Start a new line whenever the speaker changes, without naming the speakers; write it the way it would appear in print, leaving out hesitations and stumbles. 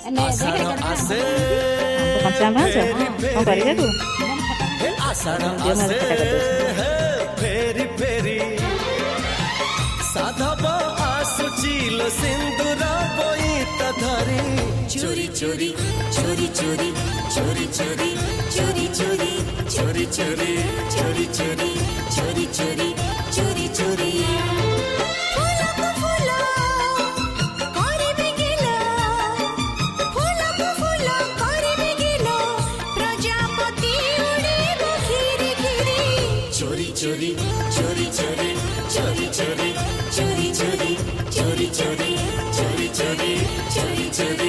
ଆଷାଢ଼ ଆସେ
କଞ୍ଚା ଆମ୍ବ ଆଣିଛ କଣ କରିବେ ତୁ
ଆଷାଢ଼
ଦିଅ ମୁଁ
ଆସେ
ଖଟା କରିଦେଉଛି।
ଫେରି ଫେରି ସାଧବ ଆସୁଛି ଲୋ ସିନ୍ଦୁର ବୋଇତ ଧରି ଚୋରି ଚୋରି ଚୋରି ଚୋରି ଚୋରି ଚୋରି ଚୋରି ଚୋରି ଚୋରି ଚୋରି ଚୋରି ଚୋରି ଚୋରି ଚୋରି ଚୋରି ଚୋରି चोरी चोरी चोरी चोरी चोरी चोरी चोरी चोरी चोरी चोरी चोरी चोरी चोरी